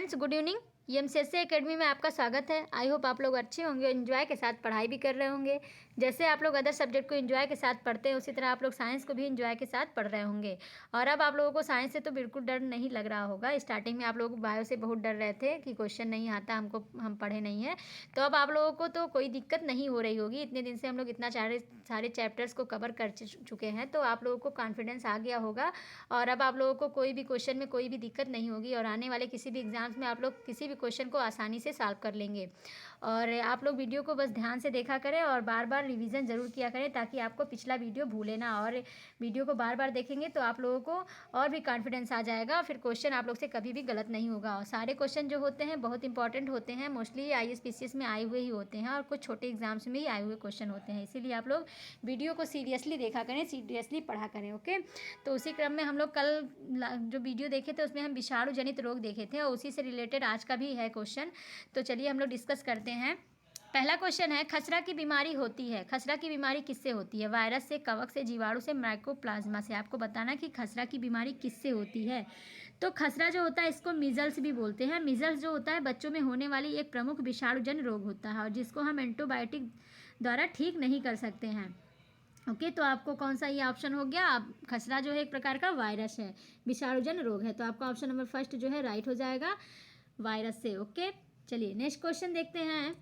Friends, good evening. MCSC academy में आपका स्वागत है। आई होप आप लोग अच्छे होंगे, एंजॉय के साथ पढ़ाई भी कर रहे होंगे। जैसे आप लोग अदर सब्जेक्ट को एंजॉय के साथ पढ़ते हैं, उसी तरह आप लोग साइंस को भी एंजॉय के साथ पढ़ रहे होंगे। और अब आप लोगों को साइंस से तो बिल्कुल डर नहीं लग रहा होगा। स्टार्टिंग में आप लोग बायो से बहुत डर रहे थे कि क्वेश्चन नहीं आता, हम पढ़े नहीं हैं। तो अब आप लोगों को तो कोई दिक्कत नहीं हो रही होगी। इतने दिन से हम लोग इतना सारे चैप्टर्स को कवर कर चुके हैं, तो आप लोगों को कॉन्फिडेंस आ गया होगा। और अब आप लोगों को कोई भी क्वेश्चन में कोई भी दिक्कत नहीं होगी, और आने वाले किसी भी एग्जाम्स में आप लोग किसी भी क्वेश्चन को आसानी से सॉल्व कर लेंगे। और आप लोग वीडियो को बस ध्यान से देखा करें और बार बार रिवीजन ज़रूर किया करें, ताकि आपको पिछला वीडियो भूले ना। और वीडियो को बार बार देखेंगे तो आप लोगों को और भी कॉन्फिडेंस आ जाएगा, फिर क्वेश्चन आप लोग से कभी भी गलत नहीं होगा। और सारे क्वेश्चन जो होते हैं बहुत इंपॉर्टेंट होते हैं, मोस्टली IAS PCS में आए हुए ही होते हैं, और कुछ छोटे एग्जाम्स में ही आए हुए क्वेश्चन होते हैं। इसीलिए आप लोग वीडियो को सीरियसली देखा करें, सीरियसली पढ़ा करें। ओके, तो उसी क्रम में हम लोग कल जो वीडियो देखे थे उसमें हम विषाणु जनित रोग देखे थे, और उसी से रिलेटेड आज का भी है क्वेश्चन। तो चलिए हम लोग डिस्कस करते हैं। पहला क्वेश्चन है, खसरा की बीमारी होती है। खसरा की बीमारी किससे होती है? वायरस से, कवक से, जीवाणु से, माइकोप्लाज्मा से। आपको बताना कि खसरा की बीमारी किससे होती है। तो खसरा जो होता है इसको मीजल्स भी बोलते हैं। मीजल्स जो होता है बच्चों में होने वाली एक प्रमुख विषाणुजन्य रोग होता है, और जिसको हम एंटीबायोटिक द्वारा ठीक नहीं कर सकते हैं। ओके, तो आपको कौन सा ये ऑप्शन हो गया? आप खसरा जो है एक प्रकार का वायरस है, विषाणुजन्य रोग है, तो आपका ऑप्शन नंबर फर्स्ट जो है राइट हो जाएगा, वायरस से। ओके, चलिए नेक्स्ट क्वेश्चन देखते हैं।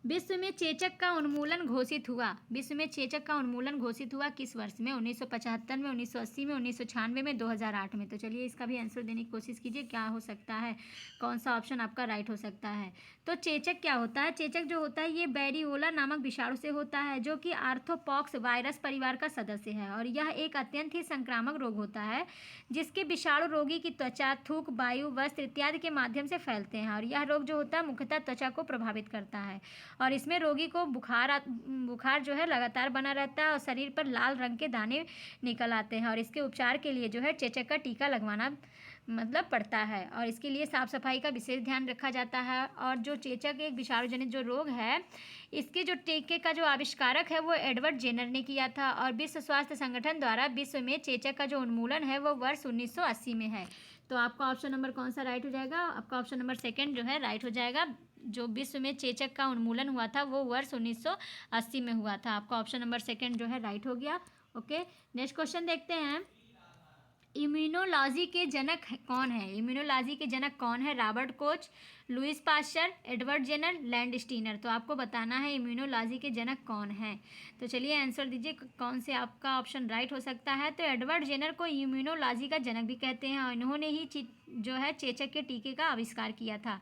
विश्व में चेचक का उन्मूलन घोषित हुआ। विश्व में चेचक का उन्मूलन घोषित हुआ किस वर्ष में? 1975 में, 1980 में, 1996 में, 2008 में। तो चलिए इसका भी आंसर देने की कोशिश कीजिए, क्या हो सकता है, कौन सा ऑप्शन आपका राइट हो सकता है। तो चेचक क्या होता है? चेचक जो होता है ये बैरियोला नामक विषाणु से होता है, जो कि आर्थ्रोपॉक्स वायरस परिवार का सदस्य है, और यह एक अत्यंत ही संक्रामक रोग होता है, जिसके विषाणु रोगी की त्वचा, थूक, वायु, वस्त्र इत्यादि के माध्यम से फैलते हैं। और यह रोग जो होता है मुख्यतः त्वचा को प्रभावित करता है, और इसमें रोगी को बुखार जो है लगातार बना रहता है, और शरीर पर लाल रंग के दाने निकल आते हैं। और इसके उपचार के लिए जो है चेचक का टीका लगवाना पड़ता है, और इसके लिए साफ सफाई का विशेष ध्यान रखा जाता है। और जो चेचक एक विषाणु जनित जो रोग है, इसके जो टीके का जो आविष्कारक है वो एडवर्ड जेनर ने किया था, और विश्व स्वास्थ्य संगठन द्वारा विश्व में चेचक का जो उन्मूलन है वो वर्ष 1980 में है। तो आपका ऑप्शन नंबर कौन सा राइट हो जाएगा? आपका ऑप्शन नंबर सेकेंड जो है राइट हो जाएगा। जो विश्व में चेचक का उन्मूलन हुआ था वो वर्ष 1980 में हुआ था। आपका ऑप्शन नंबर सेकेंड जो है राइट हो गया। ओके, नेक्स्ट क्वेश्चन देखते हैं। इम्यूनोलॉजी के जनक कौन है? इम्यूनोलॉजी के जनक कौन है? Robert Koch, Louis Pasteur, Edward Jenner, Landsteiner. तो आपको बताना है इम्यूनोलॉजी के जनक कौन है। तो चलिए आंसर दीजिए, कौन से आपका ऑप्शन राइट हो सकता है। तो एडवर्ड जेनर को इम्यूनोलॉजी का जनक भी कहते हैं, और इन्होंने ही जो है चेचक के टीके का आविष्कार किया था।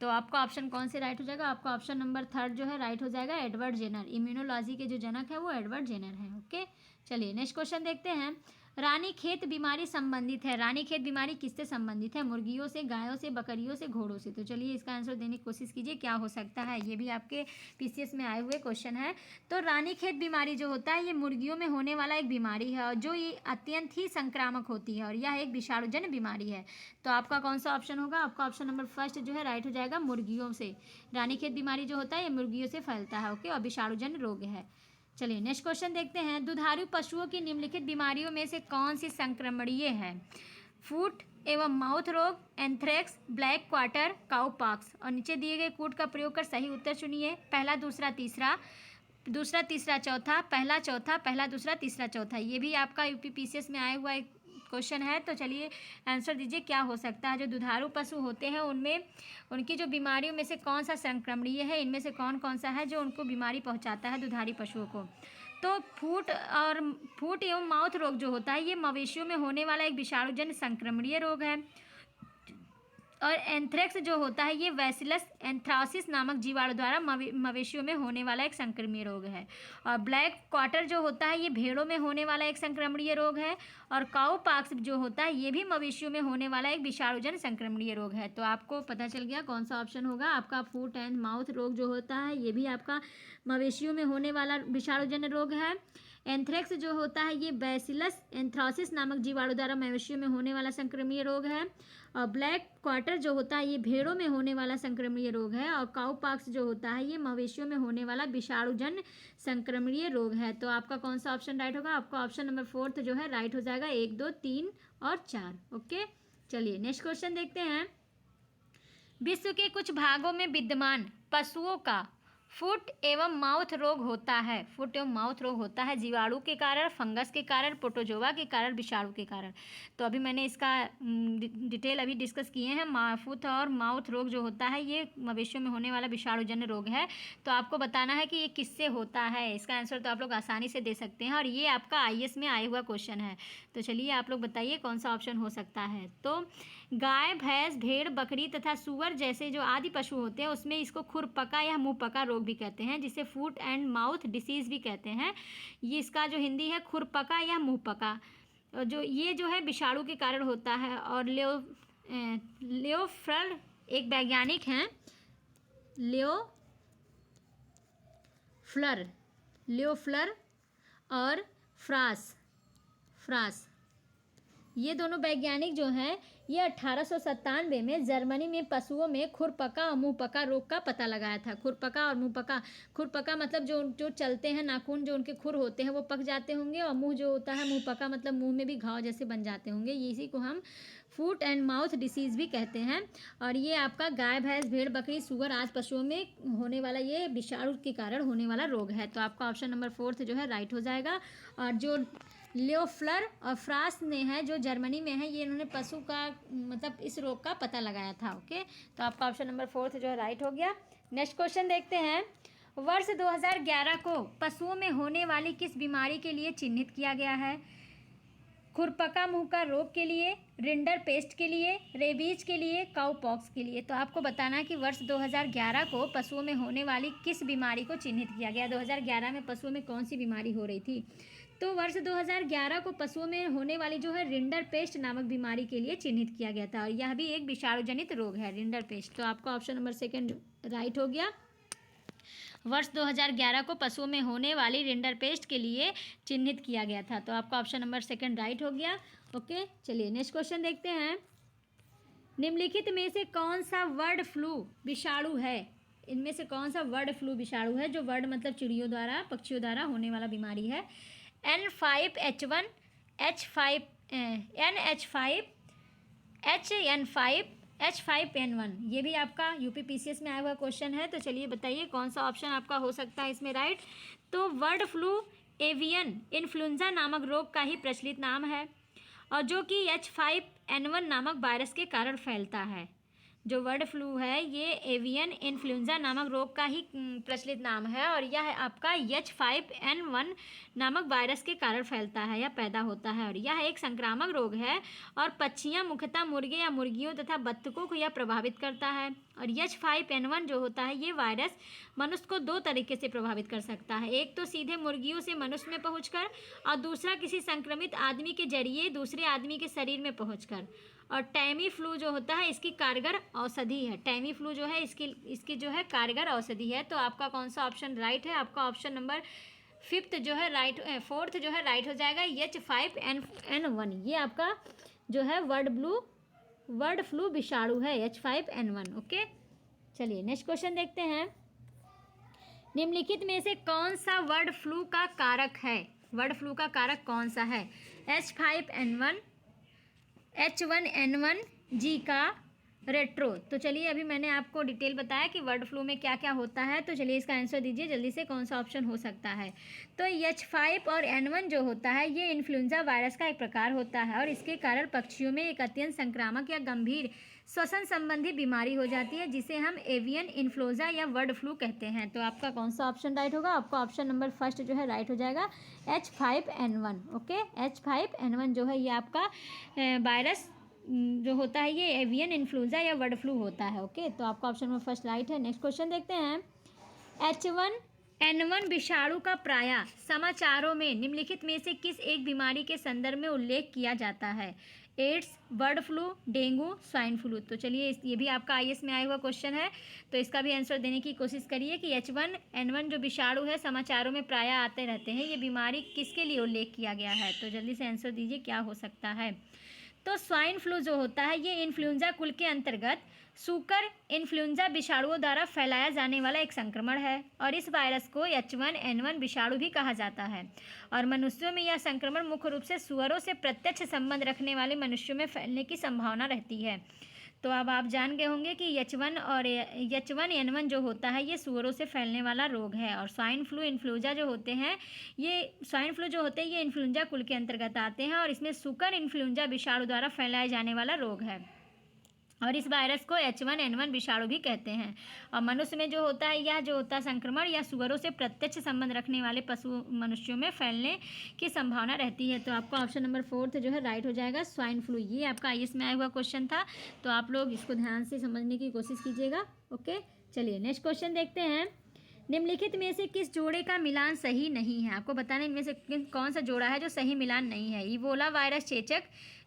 तो आपका ऑप्शन कौन से राइट हो जाएगा? आपका ऑप्शन नंबर थर्ड जो है राइट हो जाएगा, एडवर्ड जेनर। इम्यूनोलॉजी के जो जनक है वो एडवर्ड जेनर है। ओके, चलिए नेक्स्ट क्वेश्चन देखते हैं। रानीखेत बीमारी संबंधित है। रानीखेत बीमारी किससे संबंधित है? मुर्गियों से, गायों से, बकरियों से, घोड़ों से। तो चलिए इसका आंसर देने की कोशिश कीजिए, क्या हो सकता है। ये भी आपके PCS में आए हुए क्वेश्चन है। तो रानीखेत बीमारी जो होता है ये मुर्गियों में होने वाला एक बीमारी है, और जो ये अत्यंत ही संक्रामक होती है, और यह एक विषाणुजन्य बीमारी है। तो आपका कौन सा ऑप्शन होगा? आपका ऑप्शन नंबर फर्स्ट जो है राइट हो जाएगा, मुर्गियों से। रानीखेत बीमारी जो होता है ये मुर्गियों से फैलता है। ओके, और विषाणुजन्य रोग है। चलिए नेक्स्ट क्वेश्चन देखते हैं। दुधारू पशुओं की निम्नलिखित बीमारियों में से कौन सी संक्रमणीय है? फुट एवं माउथ रोग, एंथ्रेक्स, ब्लैक क्वार्टर, काउपॉक्स। और नीचे दिए गए कोड का प्रयोग कर सही उत्तर चुनिए। पहला, दूसरा, तीसरा, दूसरा, तीसरा, चौथा, पहला, चौथा, पहला, दूसरा, तीसरा, चौथा। ये भी आपका UP PCS में आया हुआ एक क्वेश्चन है। तो चलिए आंसर दीजिए, क्या हो सकता है। जो दुधारू पशु होते हैं उनमें उनकी जो बीमारियों में से कौन सा संक्रमणीय है, इनमें से कौन कौन सा है जो उनको बीमारी पहुंचाता है दुधारू पशुओं को। तो फूट एवं माउथ रोग जो होता है ये मवेशियों में होने वाला एक विषाणुजन्य संक्रमणीय रोग है। और एंथ्रेक्स जो होता है ये बैसिलस एंथ्रासिस नामक जीवाणु द्वारा मवेशियों में होने वाला एक संक्रमणीय रोग है। और ब्लैक क्वार्टर जो होता है ये भेड़ों में होने वाला एक संक्रमणीय रोग है। और काउपॉक्स जो होता है ये भी मवेशियों में होने वाला एक विषाणुजन्य संक्रमणीय रोग है। तो आपको पता चल गया कौन सा ऑप्शन होगा। आपका फुट एंड माउथ रोग जो होता है ये भी आपका मवेशियों में होने वाला विषाणुजन्य रोग है। एंथ्रेक्स जो होता है ये बैसिलस एंथ्रासिस नामक जीवाणु द्वारा मवेशियों में होने वाला संक्रमणीय रोग है। और ब्लैक क्वार्टर जो होता है ये भेड़ों में होने वाला संक्रमणीय रोग है। और काउपॉक्स जो होता है ये मवेशियों में होने वाला विषाणुजन्य संक्रमणीय रोग है। तो आपका कौन सा ऑप्शन राइट होगा? आपका ऑप्शन नंबर फोर्थ जो है राइट हो जाएगा, 1, 2, 3 और 4। ओके, चलिए नेक्स्ट क्वेश्चन देखते हैं। विश्व के कुछ भागों में विद्यमान पशुओं का फुट एवं माउथ रोग होता है। फुट एवं माउथ रोग होता है जीवाणु के कारण, फंगस के कारण, प्रोटोजोआ के कारण, विषाणु के कारण। तो अभी मैंने इसका डिटेल अभी डिस्कस किए हैं। फुट और माउथ रोग जो होता है ये मवेशियों में होने वाला विषाणुजन्य रोग है। तो आपको बताना है कि ये किससे होता है। इसका आंसर तो आप लोग आसानी से दे सकते हैं और ये आपका IAS में आया हुआ क्वेश्चन है। तो चलिए आप लोग बताइए कौन सा ऑप्शन हो सकता है। तो गाय, भैंस, भेड़, बकरी तथा सूअर जैसे जो आदि पशु होते हैं उसमें इसको खुरपका या मुंहपका रोग भी कहते हैं, जिसे फूट एंड माउथ डिसीज़ भी कहते हैं। ये इसका जो हिंदी है खुरपका या मुंहपका, जो ये जो है विषाणु के कारण होता है। और लियोफ्लर एक वैज्ञानिक हैं, लियोफ्लर और फ्रास ये दोनों वैज्ञानिक जो हैं ये 1897 में जर्मनी में पशुओं में खुरपका और मुंहपका रोग का पता लगाया था। खुरपका और मुंहपका, खुरपका मतलब जो जो चलते हैं नाखून जो उनके खुर होते हैं वो पक जाते होंगे, और मुंह जो होता है मुंहपका मतलब मुंह में भी घाव जैसे बन जाते होंगे, इसी को हम फूट एंड माउथ डिसीज़ भी कहते हैं। और ये आपका गाय, भैंस, भेड़, बकरी, सूअर आदि पशुओं में होने वाला ये विषाणु के कारण होने वाला रोग है। तो आपका ऑप्शन नंबर 4 जो है राइट हो जाएगा। और जो लियोफ्लर और फ्रास ने है जो जर्मनी में है, ये इन्होंने पशु का मतलब इस रोग का पता लगाया था। ओके, तो आपका ऑप्शन नंबर 4 जो है राइट हो गया। नेक्स्ट क्वेश्चन देखते हैं। वर्ष 2011 को पशुओं में होने वाली किस बीमारी के लिए चिन्हित किया गया है? खुरपका मुंह का रोग के लिए, रिंडर पेस्ट के लिए, रेबीज के लिए, काउपॉक्स के लिए। तो आपको बताना है कि वर्ष 2011 को पशुओं में होने वाली किस बीमारी को चिन्हित किया गया। 2011 में पशुओं में कौन सी बीमारी हो रही थी? तो वर्ष 2011 को पशुओं में होने वाली जो है रिंडर पेस्ट नामक बीमारी के लिए चिन्हित किया गया था, और यह भी एक विषाणु जनित रोग है रिंडर पेस्ट। तो आपका ऑप्शन नंबर 2 राइट हो गया। वर्ष 2011 को पशुओं में होने वाली रिंडर पेस्ट के लिए चिन्हित किया गया था। तो आपका ऑप्शन नंबर 2 राइट हो गया। ओके, चलिए नेक्स्ट क्वेश्चन देखते हैं। निम्नलिखित में से कौन सा बर्ड फ्लू विषाणु है? इनमें से कौन सा बर्ड फ्लू विषाणु है? जो बर्ड मतलब चिड़ियों द्वारा, पक्षियों द्वारा होने वाला बीमारी है। N5H1, NH5, HN5, H5N1, ये भी आपका UPPCS में आया हुआ क्वेश्चन है। तो चलिए बताइए कौन सा ऑप्शन आपका हो सकता है इसमें राइट। तो बर्ड फ्लू एवियन इन्फ्लुएंजा नामक रोग का ही प्रचलित नाम है, और जो कि H5N1 नामक वायरस के कारण फैलता है। जो बर्ड फ्लू है ये एवियन इन्फ्लुएंजा नामक रोग का ही प्रचलित नाम है, और यह आपका H5N1 नामक वायरस के कारण फैलता है या पैदा होता है, और यह एक संक्रामक रोग है। और पक्षियाँ मुख्यतः मुर्गे या मुर्गियों तथा बत्तखों को यह प्रभावित करता है। और H5N1 जो होता है ये वायरस मनुष्य को 2 तरीके से प्रभावित कर सकता है। एक तो सीधे मुर्गियों से मनुष्य में पहुँचकर, और दूसरा किसी संक्रमित आदमी के जरिए दूसरे आदमी के शरीर में पहुँचकर। और टैमी फ्लू जो होता है इसकी कारगर औषधि है। टैमी फ्लू जो है इसकी जो है कारगर औषधि है। तो आपका कौन सा ऑप्शन राइट है? आपका ऑप्शन नंबर 4 जो है राइट हो जाएगा। H5N1 ये आपका जो है बर्ड फ्लू विषाणु है H5N1। ओके, चलिए नेक्स्ट क्वेश्चन देखते हैं। निम्नलिखित में से कौन सा बर्ड फ्लू का कारक है? बर्ड फ्लू का कारक कौन सा है? H5N1, H1N1, Zika, retro. तो चलिए अभी मैंने आपको डिटेल बताया कि बर्ड फ्लू में क्या क्या होता है। तो चलिए इसका आंसर दीजिए जल्दी से, कौन सा ऑप्शन हो सकता है। तो H5 और N1 जो होता है ये इन्फ्लुएंजा वायरस का एक प्रकार होता है, और इसके कारण पक्षियों में एक अत्यंत संक्रामक या गंभीर श्वसन संबंधी बीमारी हो जाती है, जिसे हम एवियन इन्फ्लुएंजा या बर्ड फ्लू कहते हैं। तो आपका कौन सा ऑप्शन राइट होगा? आपका ऑप्शन नंबर 1 जो है राइट हो जाएगा H5N1। ओके, H5N1 जो है ये आपका वायरस जो होता है ये एवियन इन्फ्लुएंजा या बर्ड फ्लू होता है। ओके, तो आपका ऑप्शन नंबर 1 राइट है। नेक्स्ट क्वेश्चन देखते हैं। H1N1 विषाणु का प्रायः समाचारों में निम्नलिखित में से किस एक बीमारी के संदर्भ में उल्लेख किया जाता है? AIDS, bird flu, dengue, swine flu. तो चलिए ये भी आपका IAS में आया हुआ क्वेश्चन है, तो इसका भी आंसर देने की कोशिश करिए कि H1N1 जो विषाणु है समाचारों में प्रायः आते रहते हैं, ये बीमारी किसके लिए उल्लेख किया गया है? तो जल्दी से आंसर दीजिए क्या हो सकता है। तो स्वाइन फ्लू जो होता है ये इन्फ्लुएंजा कुल के अंतर्गत सुकर इन्फ्लुएंजा विषाणुओं द्वारा फैलाया जाने वाला एक संक्रमण है और इस वायरस को H1N1 विषाणु भी कहा जाता है। और मनुष्यों में यह संक्रमण मुख्य रूप से सुअरों से प्रत्यक्ष संबंध रखने वाले मनुष्यों में फैलने की संभावना रहती है। तो अब आप जान गए होंगे कि H1 और H1N1 जो होता है ये सुअरों से फैलने वाला रोग है। और स्वाइन फ्लू इन्फ्लुएंजा जो होते हैं ये इन्फ्लुएंजा कुल के अंतर्गत आते हैं और इसमें सुकर इन्फ्लुएंजा विषाणु द्वारा फैलाए जाने वाला रोग है और इस वायरस को H1N1 विषाणु भी कहते हैं। और मनुष्य में जो होता है यह जो होता है संक्रमण या सुअरों से प्रत्यक्ष संबंध रखने वाले पशु मनुष्यों में फैलने की संभावना रहती है। तो आपका ऑप्शन नंबर 4 जो है राइट हो जाएगा, स्वाइन फ्लू। ये आपका IAS में आया हुआ क्वेश्चन था, तो आप लोग इसको ध्यान से समझने की कोशिश कीजिएगा। ओके, चलिए नेक्स्ट क्वेश्चन देखते हैं। निम्नलिखित में से किस जोड़े का मिलान सही नहीं है? आपको बताना इनमें से कौन सा जोड़ा है जो सही मिलान नहीं है। इबोला वायरस चेचक,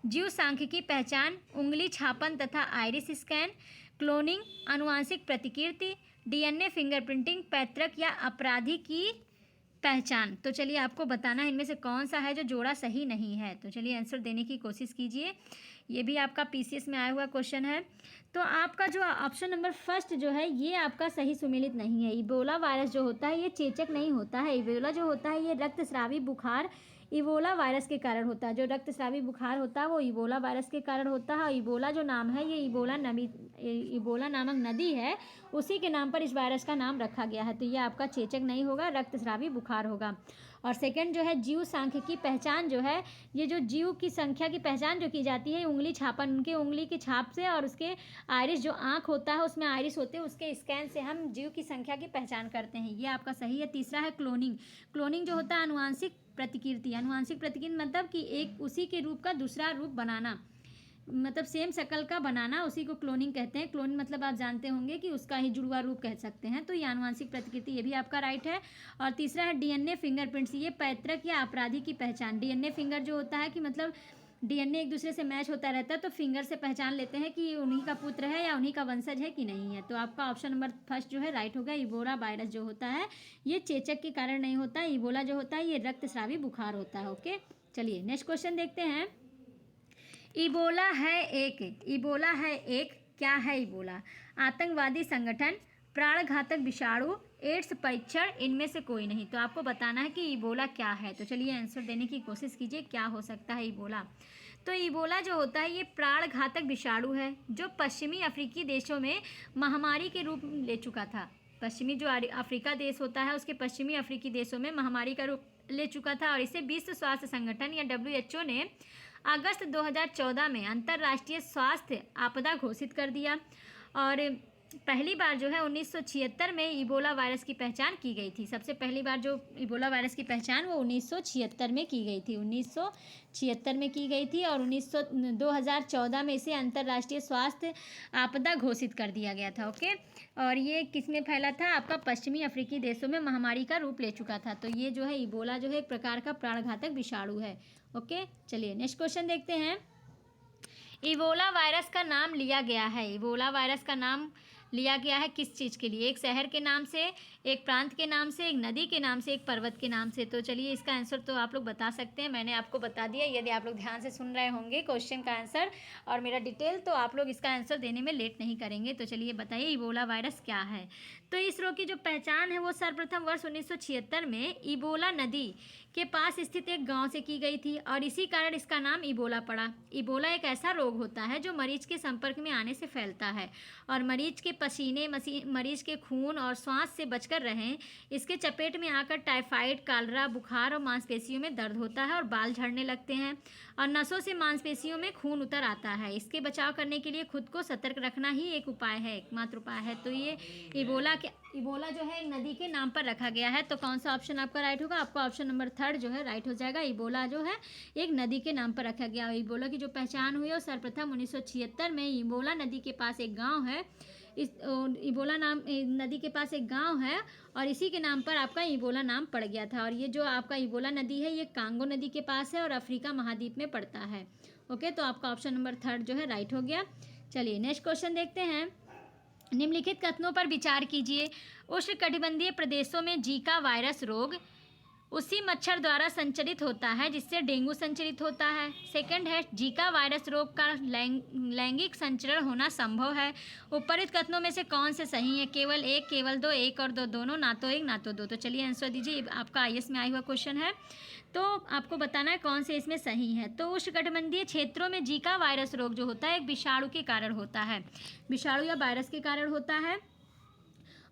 जीव सांख्यिकी पहचान, उंगली छापन तथा आइरिस स्कैन, क्लोनिंग, आनुवांशिक प्रतिकृति, DNA फिंगरप्रिंटिंग, पैतृक या अपराधी की पहचान। तो चलिए आपको बताना है इनमें से कौन सा है जो जोड़ा सही नहीं है। तो चलिए आंसर देने की कोशिश कीजिए। ये भी आपका PCS में आया हुआ क्वेश्चन है। तो आपका जो ऑप्शन नंबर फर्स्ट जो है ये आपका सही सुमेलित नहीं है। इबोला वायरस जो होता है ये चेचक नहीं होता है। इबोला जो होता है ये रक्तस्रावी बुखार इबोला वायरस के कारण होता है। जो रक्तस्रावी बुखार होता है वो इबोला वायरस के कारण होता है। और इबोला जो नाम है ये इबोला नामक नदी है, उसी के नाम पर इस वायरस का नाम रखा गया है। तो ये आपका चेचक नहीं होगा, रक्तस्रावी बुखार होगा। और सेकंड जो है जीव सांख्य की पहचान जो है, ये जो जीव की संख्या की पहचान जो की जाती है उंगली छापन, उनके उंगली की छाप से और उसके आइरिस जो आँख होता है उसमें आइरिस होते हैं उसके स्कैन से हम जीव की संख्या की पहचान करते हैं। ये आपका सही है। तीसरा है क्लोनिंग। क्लोनिंग जो होता है आनुवांशिक प्रतिकृति। आनुवांशिक प्रतिकृति मतलब कि एक उसी के रूप का दूसरा रूप बनाना, मतलब सेम शक्ल का बनाना, उसी को क्लोनिंग कहते हैं। क्लोनिंग मतलब आप जानते होंगे कि उसका ही जुड़वा रूप कह सकते हैं। तो ये आनुवांशिक प्रतिकृति, ये भी आपका राइट है। और तीसरा है DNA फिंगरप्रिंट्स। ये पैतृक या अपराधी की पहचान। DNA फिंगर जो होता है कि मतलब DNA एक दूसरे से मैच होता रहता है, तो फिंगर से पहचान लेते हैं कि उन्हीं का पुत्र है या उन्हीं का वंशज है कि नहीं है। तो आपका ऑप्शन नंबर फर्स्ट जो है राइट होगा। इबोला वायरस जो होता है ये चेचक के कारण नहीं होता है। इबोला जो होता है ये रक्तस्रावी बुखार होता है। ओके, चलिए नेक्स्ट क्वेश्चन देखते हैं। इबोला है एक क्या है इबोला? आतंकवादी संगठन, प्राणघातक विषाणु, एड्स परीक्षण, इनमें से कोई नहीं। तो आपको बताना है कि इबोला क्या है। तो चलिए आंसर देने की कोशिश कीजिए, क्या हो सकता है इबोला। तो इबोला जो होता है ये प्राणघातक विषाणु है जो पश्चिमी अफ्रीकी देशों में महामारी के रूप ले चुका था। पश्चिमी जो अफ्रीका देश होता है उसके पश्चिमी अफ्रीकी देशों में महामारी का रूप ले चुका था और इसे विश्व स्वास्थ्य संगठन या WHO ने अगस्त 2014 में अंतर्राष्ट्रीय स्वास्थ्य आपदा घोषित कर दिया। और पहली बार जो है 1976 में इबोला वायरस की पहचान की गई थी। सबसे पहली बार जो इबोला वायरस की पहचान वो 1976 में की गई थी। 1976 में की गई थी और 2014 में इसे अंतर्राष्ट्रीय स्वास्थ्य आपदा घोषित कर दिया गया था। ओके, और ये किस में फैला था? आपका पश्चिमी अफ्रीकी देशों में महामारी का रूप ले चुका था। तो ये जो है इबोला जो है एक प्रकार का प्राणघातक विषाणु है। ओके, चलिए नेक्स्ट क्वेश्चन देखते हैं। इबोला वायरस का नाम लिया गया है। इबोला वायरस का नाम लिया गया है किस चीज़ के लिए? एक शहर के नाम से, एक प्रांत के नाम से, एक नदी के नाम से, एक पर्वत के नाम से। तो चलिए इसका आंसर तो आप लोग बता सकते हैं, मैंने आपको बता दिया। यदि आप लोग ध्यान से सुन रहे होंगे क्वेश्चन का आंसर और मेरा डिटेल, तो आप लोग इसका आंसर देने में लेट नहीं करेंगे। तो चलिए बताइए इबोला वायरस क्या है। तो इस रोग की जो पहचान है वो सर्वप्रथम वर्ष 1976 में इबोला नदी के पास स्थित एक गांव से की गई थी और इसी कारण इसका नाम इबोला पड़ा। इबोला एक ऐसा रोग होता है जो मरीज के संपर्क में आने से फैलता है और मरीज के पसीने, मरीज के खून और श्वास से बचकर रहें। इसके चपेट में आकर टाइफाइड, कालरा, बुखार और मांसपेशियों में दर्द होता है और बाल झड़ने लगते हैं और नसों से मांसपेशियों में खून उतर आता है। इसके बचाव करने के लिए खुद को सतर्क रखना ही एक उपाय है, एकमात्र उपाय है। तो ये इबोला जो है एक नदी के नाम पर रखा गया है। तो कौन सा ऑप्शन आपका राइट होगा? आपका ऑप्शन नंबर 3 जो है राइट हो जाएगा। इबोला जो है एक नदी के नाम पर रखा गया। इबोला की जो पहचान हुई है सर्वप्रथम 1976 में इबोला नदी के पास एक गांव है। इस इबोला नाम नदी के पास एक गांव है और इसी के नाम पर आपका इबोला नाम पड़ गया था। और ये जो आपका इबोला नदी है ये कांगो नदी के पास है और अफ्रीका महाद्वीप में पड़ता है। ओके, तो आपका ऑप्शन नंबर 3 जो है राइट हो गया। चलिए नेक्स्ट क्वेश्चन देखते हैं। निम्नलिखित कथनों पर विचार कीजिए। उष्णकटिबंधीय प्रदेशों में जीका वायरस रोग उसी मच्छर द्वारा संचरित होता है जिससे डेंगू संचरित होता है। सेकंड है, जीका वायरस रोग का लैंगिक संचरण होना संभव है। उपरोक्त कथनों में से कौन से सही है? केवल एक, केवल दो, एक और दो दोनों, ना तो एक ना तो दो। तो चलिए आंसर दीजिए, आपका आईएएस में आया हुआ क्वेश्चन है, तो आपको बताना है कौन से इसमें सही है। तो उष्णकटिबंधीय क्षेत्रों में जीका वायरस रोग जो होता है एक विषाणु के कारण होता है, विषाणु या वायरस के कारण होता है,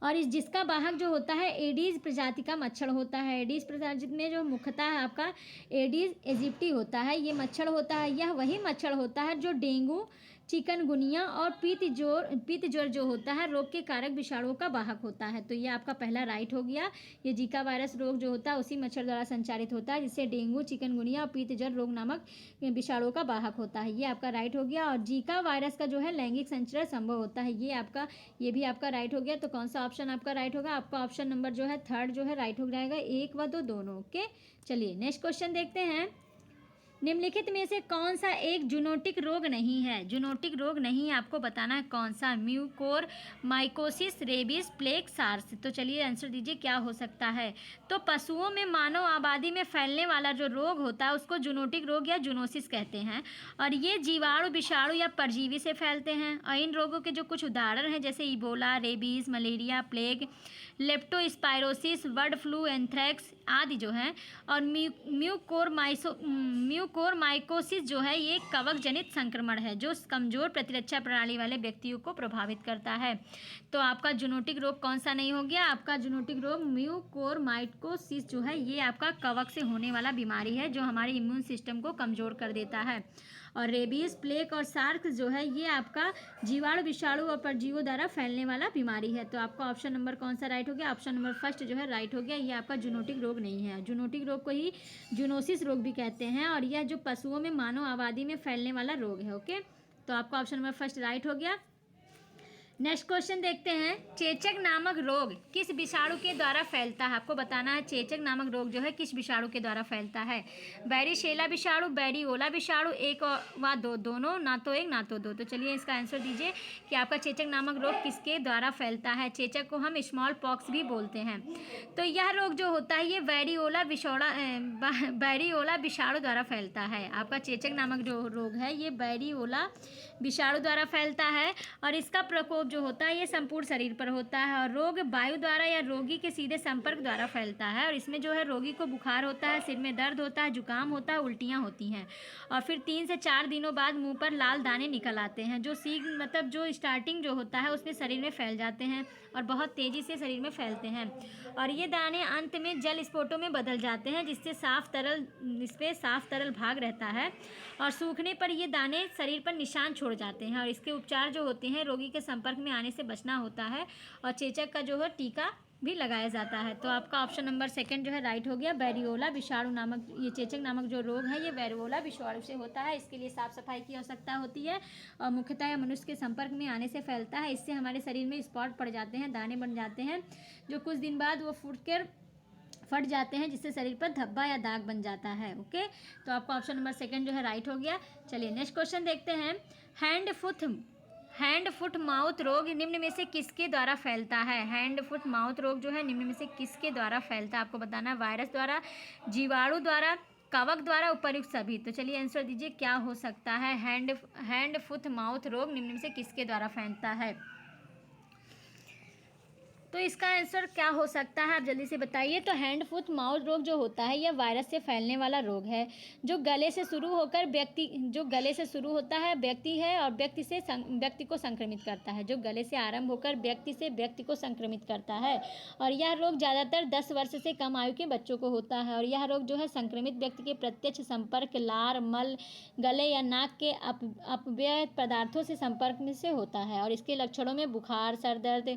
और इस जिसका वाहक जो होता है एडीज प्रजाति का मच्छर होता है। एडीज प्रजाति में जो मुख्यतः है आपका एडीज एजिप्टी होता है, ये मच्छर होता है। यह वही मच्छर होता है जो डेंगू, चिकनगुनिया और पीत ज्वर जो होता है रोग के कारक विषाणुओं का वाहक होता है। तो ये आपका पहला राइट हो गया। ये जीका वायरस रोग जो होता है उसी मच्छर द्वारा संचारित होता है जिससे डेंगू, चिकनगुनिया और पीत ज्वर रोग नामक विषाणुओं का वाहक होता है। ये आपका राइट हो गया। और जीका वायरस का जो है लैंगिक संचरण संभव होता है, ये भी आपका राइट हो गया। तो कौन सा ऑप्शन आपका राइट होगा? आपका ऑप्शन नंबर जो है थर्ड जो है राइट हो जाएगा, 1 व 2 दोनों। ओके, चलिए नेक्स्ट क्वेश्चन देखते हैं। निम्नलिखित में से कौन सा एक जूनोटिक रोग नहीं है? जूनोटिक रोग नहीं है, आपको बताना है कौन सा। Mucormycosis, rabies, plague, SARS. तो चलिए आंसर दीजिए क्या हो सकता है। तो पशुओं में मानव आबादी में फैलने वाला जो रोग होता है उसको जूनोटिक रोग या जूनोसिस कहते हैं, और ये जीवाणु, विषाणु या परजीवी से फैलते हैं। और इन रोगों के जो कुछ उदाहरण हैं जैसे Ebola, rabies, malaria, plague, leptospirosis, bird flu, anthrax आदि जो हैं। और म्यूकोरमाइकोसिस जो है ये कवक जनित संक्रमण है जो कमजोर प्रतिरक्षा प्रणाली वाले व्यक्तियों को प्रभावित करता है। तो आपका जूनोटिक रोग कौन सा नहीं हो गया? आपका जूनोटिक रोग म्यूकोरमाइकोसिस जो है ये आपका कवक से होने वाला बीमारी है जो हमारे इम्यून सिस्टम को कमजोर कर देता है। और रेबीज, प्लेग और सार्स जो है ये आपका जीवाणु, विषाणु और परजीवियों द्वारा फैलने वाला बीमारी है। तो आपका ऑप्शन नंबर कौन सा राइट हो गया? ऑप्शन नंबर फर्स्ट जो है राइट हो गया। ये आपका जूनोटिक रोग नहीं है। जूनोटिक रोग को ही जूनोसिस रोग भी कहते हैं, और यह जो पशुओं में मानव आबादी में फैलने वाला रोग है। ओके, तो आपका ऑप्शन नंबर फर्स्ट राइट हो गया। नेक्स्ट क्वेश्चन देखते हैं। चेचक नामक रोग किस विषाणु के द्वारा फैलता है? आपको बताना है चेचक नामक रोग जो है किस विषाणु के द्वारा फैलता है। बैरिशेला विषाणु, बैरियोला विषाणु, एक व दो दोनों, ना तो एक ना तो दो। तो चलिए इसका आंसर दीजिए कि आपका चेचक नामक रोग किसके द्वारा फैलता है। चेचक को हम स्मॉल पॉक्स भी बोलते हैं। तो यह रोग जो होता है ये बैरियोला विषाणु द्वारा फैलता है। आपका चेचक नामक जो रोग है ये बैरियोला विषाणु द्वारा फैलता है, और इसका प्रकोप जो होता है ये संपूर्ण शरीर पर होता है। और रोग वायु द्वारा या रोगी के सीधे संपर्क द्वारा फैलता है, और इसमें जो है रोगी को बुखार होता है, सिर में दर्द होता है, जुकाम होता है, उल्टियाँ होती हैं, और फिर 3 से 4 दिनों बाद मुंह पर लाल दाने निकल आते हैं जो मतलब जो स्टार्टिंग जो होता है उसमें शरीर में फैल जाते हैं और बहुत तेज़ी से शरीर में फैलते हैं, और ये दाने अंत में जल स्फोटों में बदल जाते हैं जिससे इस पर साफ तरल भाग रहता है, और सूखने पर ये दाने शरीर पर निशान छोड़ जाते हैं। और इसके उपचार जो होते हैं रोगी के संपर्क में आने से बचना होता है, और चेचक का जो है टीका भी लगाया जाता है। तो आपका ऑप्शन नंबर सेकंड जो है राइट हो गया। बैरियोला विषाणु नामक ये चेचक नामक जो रोग है ये बैरियोला विषाणु से होता है। इसके लिए साफ सफाई की आवश्यकता होती है, और मुख्यतः यह मनुष्य के संपर्क में आने से फैलता है। इससे हमारे शरीर में स्पॉट पड़ जाते हैं, दाने बन जाते हैं, जो कुछ दिन बाद वो फट जाते हैं जिससे शरीर पर धब्बा या दाग बन जाता है। ओके, तो आपका ऑप्शन नंबर सेकंड जो है राइट हो गया। चलिए नेक्स्ट क्वेश्चन देखते हैं। हैंड फुट माउथ रोग निम्न में से किसके द्वारा फैलता है? हैंड फुट माउथ रोग जो है निम्न में से किसके द्वारा फैलता है? आपको बताना है वायरस द्वारा, जीवाणु द्वारा, कवक द्वारा, उपर्युक्त सभी। तो चलिए आंसर दीजिए क्या हो सकता है। हैंड फुट माउथ रोग निम्न में से किसके द्वारा फैलता है? तो इसका आंसर क्या हो सकता है, आप जल्दी से बताइए। तो हैंड फुट माउथ रोग जो होता है यह वायरस से फैलने वाला रोग है जो गले से शुरू होता है व्यक्ति है और व्यक्ति को संक्रमित करता है, जो गले से आरंभ होकर व्यक्ति से व्यक्ति को संक्रमित करता है। और यह रोग ज़्यादातर 10 वर्ष से कम आयु के बच्चों को होता है, और यह रोग जो है संक्रमित व्यक्ति के प्रत्यक्ष संपर्क, लार, मल, गले या नाक के अपव्यय पदार्थों से संपर्क में से होता है। और इसके लक्षणों में बुखार, सर दर्द,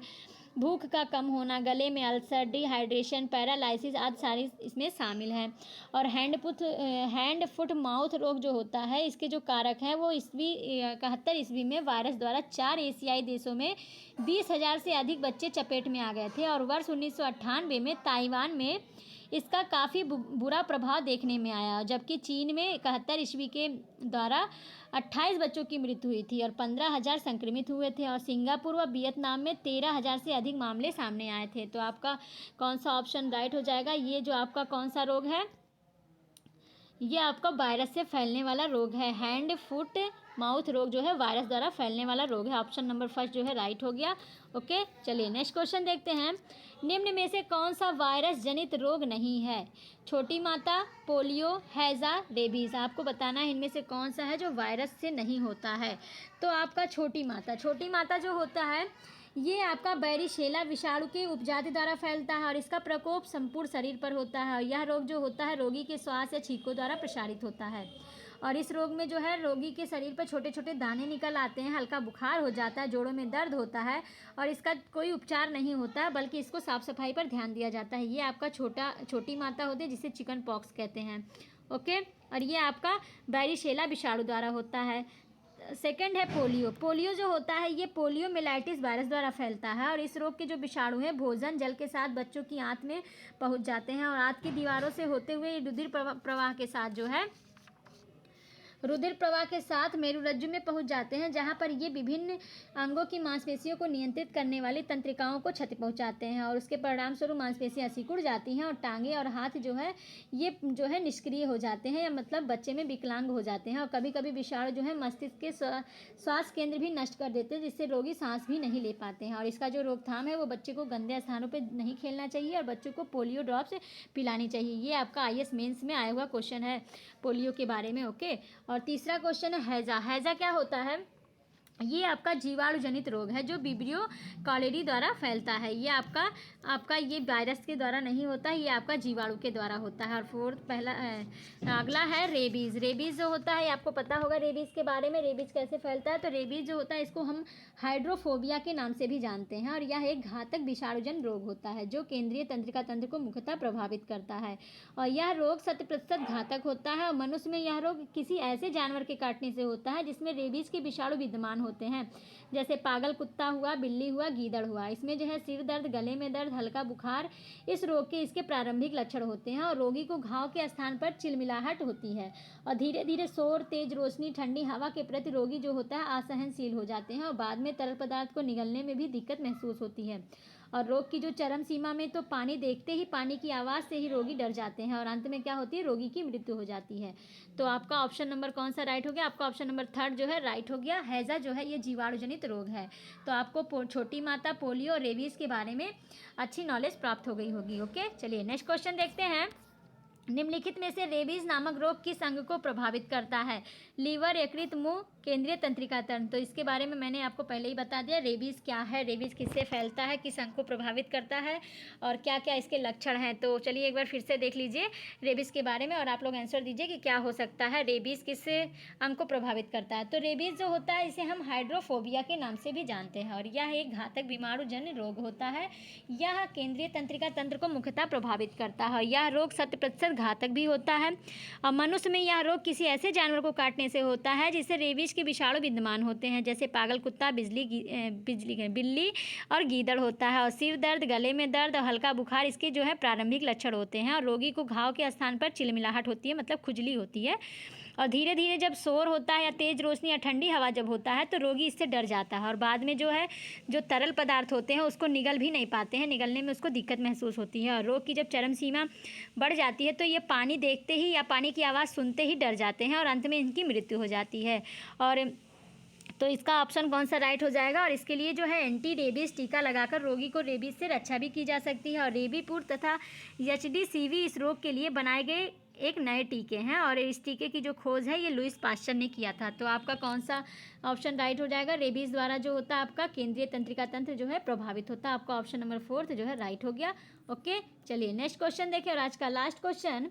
भूख का कम होना, गले में अल्सर, डिहाइड्रेशन, पैरालाइसिस आदि सारी इसमें शामिल हैं। और हैंड फुट माउथ रोग जो होता है इसके जो कारक हैं वो 71 ईस्वी में वायरस द्वारा 4 एशियाई देशों में 20,000 से अधिक बच्चे चपेट में आ गए थे, और वर्ष 1998 में ताइवान में इसका काफ़ी बुरा प्रभाव देखने में आया, जबकि चीन में 71 ईस्वी के द्वारा 28 बच्चों की मृत्यु हुई थी और 15,000 संक्रमित हुए थे। और सिंगापुर व वियतनाम में 13,000 से अधिक मामले सामने आए थे। तो आपका कौन सा ऑप्शन राइट हो जाएगा? ये जो आपका कौन सा रोग है, ये आपका वायरस से फैलने वाला रोग है। हैंड फुट माउथ रोग जो है वायरस द्वारा फैलने वाला रोग है। ऑप्शन नंबर फर्स्ट जो है राइट हो गया। ओके, चलिए नेक्स्ट क्वेश्चन देखते हैं। निम्न में से कौन सा वायरस जनित रोग नहीं है? छोटी माता, पोलियो, हैजा, रेबीज। आपको बताना है इनमें से कौन सा है जो वायरस से नहीं होता है। तो आपका छोटी माता जो होता है ये आपका बैरिशेला विषाणु के उपजाति द्वारा फैलता है और इसका प्रकोप संपूर्ण शरीर पर होता है। और यह रोग जो होता है रोगी के श्वास या छींकों द्वारा प्रसारित होता है। और इस रोग में जो है रोगी के शरीर पर छोटे छोटे दाने निकल आते हैं, हल्का बुखार हो जाता है, जोड़ों में दर्द होता है और इसका कोई उपचार नहीं होता है, बल्कि इसको साफ सफाई पर ध्यान दिया जाता है। ये आपका छोटी माता होती है जिसे चिकन पॉक्स कहते हैं। ओके, और ये आपका बैरिशेला विषाणु द्वारा होता है। सेकंड है पोलियो जो होता है ये पोलियोमिलाइटिस वायरस द्वारा फैलता है और इस रोग के जो विषाणु हैं भोजन जल के साथ बच्चों की आंत में पहुंच जाते हैं और आंत की दीवारों से होते हुए रुधिर प्रवाह के साथ जो है रुधिर प्रवाह के साथ मेरुरज्जु में पहुंच जाते हैं, जहां पर ये विभिन्न अंगों की मांसपेशियों को नियंत्रित करने वाली तंत्रिकाओं को क्षति पहुंचाते हैं और उसके परिणाम स्वरूप मांसपेशियां सिकुड़ जाती हैं और टांगे और हाथ जो है ये जो है निष्क्रिय हो जाते हैं, या मतलब बच्चे में विकलांग हो जाते हैं। और कभी कभी विषाणु जो है मस्तिष्क के श्वास केंद्र भी नष्ट कर देते हैं, जिससे रोगी सांस भी नहीं ले पाते हैं। और इसका जो रोकथाम है वो बच्चे को गंदे स्थानों पर नहीं खेलना चाहिए और बच्चों को पोलियो ड्रॉप्स पिलानी चाहिए। ये आपका IAS मेंस में आया हुआ क्वेश्चन है पोलियो के बारे में। ओके, और तीसरा क्वेश्चन है हैजा क्या होता है? ये आपका जीवाणु जनित रोग है जो विब्रियो कॉलेरी द्वारा फैलता है। ये आपका ये वायरस के द्वारा नहीं होता है, ये आपका जीवाणु के द्वारा होता है। और अगला है रेबीज़ जो होता है आपको पता होगा रेबीज़ के बारे में, रेबीज़ कैसे फैलता है। तो रेबीज़ जो होता है इसको हम हाइड्रोफोबिया के नाम से भी जानते हैं और यह एक घातक विषाणुजन रोग होता है जो केंद्रीय तंत्रिका तंत्र को मुख्यतः प्रभावित करता है और यह रोग 100% घातक होता है। और मनुष्य में यह रोग किसी ऐसे जानवर के काटने से होता है जिसमें रेबीज़ के विषाणु विद्यमान होते हैं, जैसे पागल कुत्ता हुआ, बिल्ली हुआ, गीदड़ हुआ। इसमें जो है सिर दर्द, गले में दर्द, हल्का बुखार इस रोग के इसके प्रारंभिक लक्षण होते हैं और रोगी को घाव के स्थान पर चिलमिलाहट होती है और धीरे धीरे शोर, तेज रोशनी, ठंडी हवा के प्रति रोगी जो होता है असहनशील हो जाते हैं और बाद में तरल पदार्थ को निगलने में भी दिक्कत महसूस होती है। और रोग की जो चरम सीमा में तो पानी देखते ही, पानी की आवाज़ से ही रोगी डर जाते हैं और अंत में क्या होती है, रोगी की मृत्यु हो जाती है। तो आपका ऑप्शन नंबर कौन सा राइट हो गया? आपका ऑप्शन नंबर थर्ड जो है राइट हो गया। हैजा जो है ये जीवाणु जनित रोग है। तो आपको छोटी माता, पोलियो और रेबीज़ के बारे में अच्छी नॉलेज प्राप्त हो गई होगी। ओके, चलिए नेक्स्ट क्वेश्चन देखते हैं। निम्नलिखित में से रेबीज नामक रोग किस अंग को प्रभावित करता है? लीवर, यकृत, मुंह, केंद्रीय तंत्रिका तंत्र। तो इसके बारे में मैंने आपको पहले ही बता दिया रेबीज क्या है, रेबीज किससे फैलता है, किस अंग को प्रभावित करता है और क्या क्या इसके लक्षण हैं। तो चलिए एक बार फिर से देख लीजिए रेबीज के बारे में और आप लोग आंसर दीजिए कि क्या हो सकता है, रेबीज किस अंग को प्रभावित करता है। तो रेबीज जो होता है इसे हम हाइड्रोफोबिया के नाम से भी जानते हैं और यह एक घातक बीमाणुजन्य रोग होता है। यह केंद्रीय तंत्रिका तंत्र को मुख्यतः प्रभावित करता है। यह रोग 100% घातक भी होता है और मनुष्य में यह रोग किसी ऐसे जानवर को काटने से होता है जिससे रेबीज के विषाणु विद्यमान होते हैं, जैसे पागल कुत्ता, बिल्ली और गीदड़ होता है। और सिर दर्द, गले में दर्द और हल्का बुखार इसके जो है प्रारंभिक लक्षण होते हैं और रोगी को घाव के स्थान पर चिलमिलाहट होती है, मतलब खुजली होती है और धीरे धीरे जब शोर होता है या तेज़ रोशनी या ठंडी हवा जब होता है तो रोगी इससे डर जाता है और बाद में जो है जो तरल पदार्थ होते हैं उसको निगल भी नहीं पाते हैं, निगलने में उसको दिक्कत महसूस होती है। और रोग की जब चरम सीमा बढ़ जाती है तो ये पानी देखते ही या पानी की आवाज़ सुनते ही डर जाते हैं और अंत में इनकी मृत्यु हो जाती है। और तो इसका ऑप्शन कौन सा राइट हो जाएगा? और इसके लिए जो है एंटी रेबीज़ टीका लगाकर रोगी को रेबीज़ से रक्षा भी की जा सकती है और रेबीपुर तथा HDCV इस रोग के लिए बनाए गए एक नए टीके हैं और इस टीके की जो खोज है ये लुईस पास्चर ने किया था। तो आपका कौन सा ऑप्शन राइट हो जाएगा? रेबीज़ द्वारा जो होता है आपका केंद्रीय तंत्रिका तंत्र जो है प्रभावित होता है। आपका ऑप्शन नंबर 4 जो है राइट हो गया। ओके, चलिए नेक्स्ट क्वेश्चन देखिए और आज का लास्ट क्वेश्चन,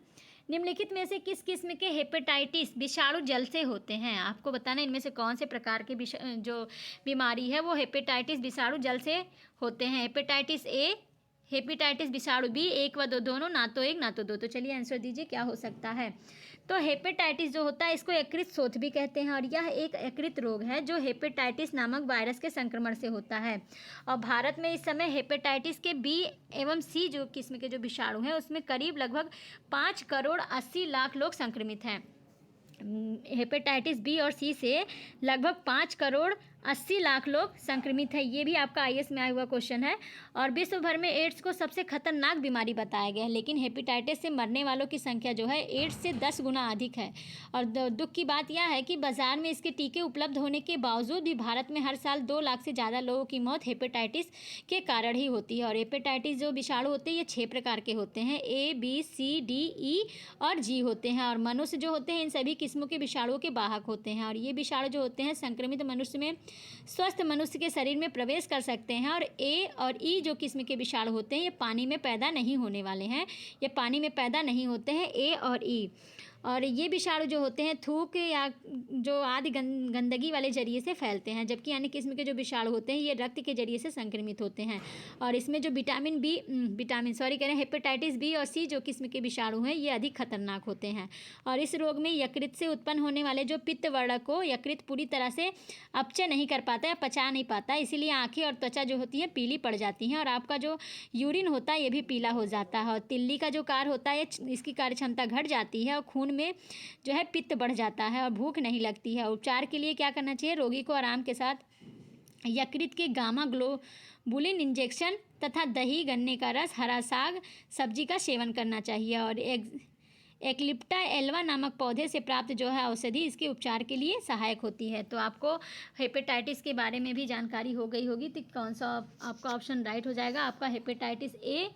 निम्नलिखित में से किस किस्म के हेपेटाइटिस विषाणु जल से होते हैं? आपको बताना इनमें से कौन से प्रकार के जो बीमारी है वो हेपेटाइटिस विषाणु जल से होते हैं। हेपेटाइटिस ए, हेपेटाइटिस विषाणु बी, 1 व 2 दोनों, ना तो 1 ना तो 2। तो चलिए आंसर दीजिए क्या हो सकता है। तो हेपेटाइटिस जो होता है इसको यकृत शोथ भी कहते हैं और यह एक यकृत रोग है जो हेपेटाइटिस नामक वायरस के संक्रमण से होता है। और भारत में इस समय हेपेटाइटिस के बी एवं सी जो किस्म के जो विषाणु हैं उसमें करीब लगभग 5 करोड़ 80 लाख लोग संक्रमित हैं। हेपेटाइटिस बी और सी से लगभग 5,80,00,000 लोग संक्रमित है। ये भी आपका आईएएस में आया हुआ क्वेश्चन है। और विश्व भर में एड्स को सबसे खतरनाक बीमारी बताया गया है, लेकिन हेपेटाइटिस से मरने वालों की संख्या जो है एड्स से 10 गुना अधिक है। और दुख की बात यह है कि बाजार में इसके टीके उपलब्ध होने के बावजूद भी भारत में हर साल 2 लाख से ज़्यादा लोगों की मौत हेपेटाइटिस के कारण ही होती है। और हेपेटाइटिस जो विषाणु होते हैं ये 6 प्रकार के होते हैं, A, B, C, D, E और G होते हैं। और मनुष्य जो होते हैं इन सभी किस्मों के विषाणुओं के वाहक होते हैं। और ये विषाणु जो होते हैं संक्रमित मनुष्य में स्वस्थ मनुष्य के शरीर में प्रवेश कर सकते हैं। और ए और ई जो किस्म के विषाणु होते हैं ये पानी में पैदा नहीं होने वाले हैं, ये पानी में पैदा नहीं होते हैं, ए और ई। और ये विषाणु जो होते हैं थूक या जो आदि गंदगी वाले जरिए से फैलते हैं, जबकि अन्य किस्म के जो विषाणु होते हैं ये रक्त के जरिए से संक्रमित होते हैं। और इसमें जो हेपेटाइटिस बी और सी जो किस्म के विषाणु हैं ये अधिक खतरनाक होते हैं। और इस रोग में यकृत से उत्पन्न होने वाले जो पित्त वर्णक को यकृत पूरी तरह से अपचय नहीं कर पाता या पचा नहीं पाता, इसीलिए आँखें और त्वचा जो होती है पीली पड़ जाती हैं। और आपका जो यूरिन होता है ये भी पीला हो जाता है। और तिल्ली का जो कार्य होता है इसकी कार्य क्षमता घट जाती है और खून में जो है पित्त बढ़ जाता है और भूख नहीं लगती है। उपचार के लिए क्या करना चाहिए? रोगी को आराम के साथ यकृत के गामा ग्लोबुलिन इंजेक्शन तथा दही, गन्ने का रस, हरा साग, सब्जी का सेवन करना चाहिए। और एक्लिप्टा एल्वा नामक पौधे से प्राप्त जो है औषधि इसके उपचार के लिए सहायक होती है। तो आपको हेपेटाइटिस के बारे में भी जानकारी हो गई होगी। तो कौन सा आपका ऑप्शन राइट हो जाएगा? आपका हेपेटाइटिस ए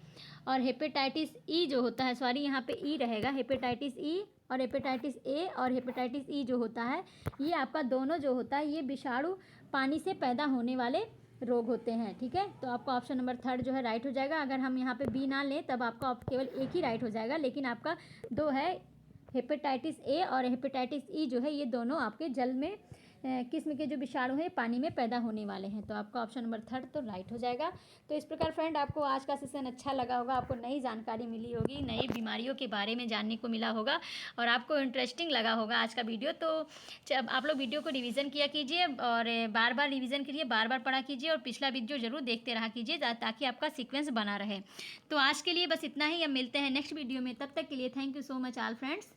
और हेपेटाइटिस ई जो होता है, सॉरी यहाँ पे ई रहेगा, हेपेटाइटिस ई और हेपेटाइटिस ए और हेपेटाइटिस ई जो होता है ये आपका दोनों जो होता है ये विषाणु पानी से पैदा होने वाले रोग होते हैं। ठीक है, तो आपका ऑप्शन नंबर 3 जो है राइट हो जाएगा। अगर हम यहाँ पे बी ना लें तब आपका केवल एक ही राइट हो जाएगा, लेकिन आपका 2 है, हेपेटाइटिस ए और हेपेटाइटिस ई जो है ये दोनों आपके जल में किस्म के जो विषाणु हैं पानी में पैदा होने वाले हैं। तो आपका ऑप्शन नंबर 3 तो राइट हो जाएगा। तो इस प्रकार फ्रेंड आपको आज का सेशन अच्छा लगा होगा, आपको नई जानकारी मिली होगी, नई बीमारियों के बारे में जानने को मिला होगा और आपको इंटरेस्टिंग लगा होगा आज का वीडियो। तो जब आप लोग वीडियो को रिवीजन किया कीजिए और बार बार रिवीजन कीजिए, बार बार पढ़ा कीजिए और पिछला वीडियो जरूर देखते रहा कीजिए ताकि आपका सीक्वेंस बना रहे। तो आज के लिए बस इतना ही, अब मिलते हैं नेक्स्ट वीडियो में। तब तक के लिए thank you so much all friends.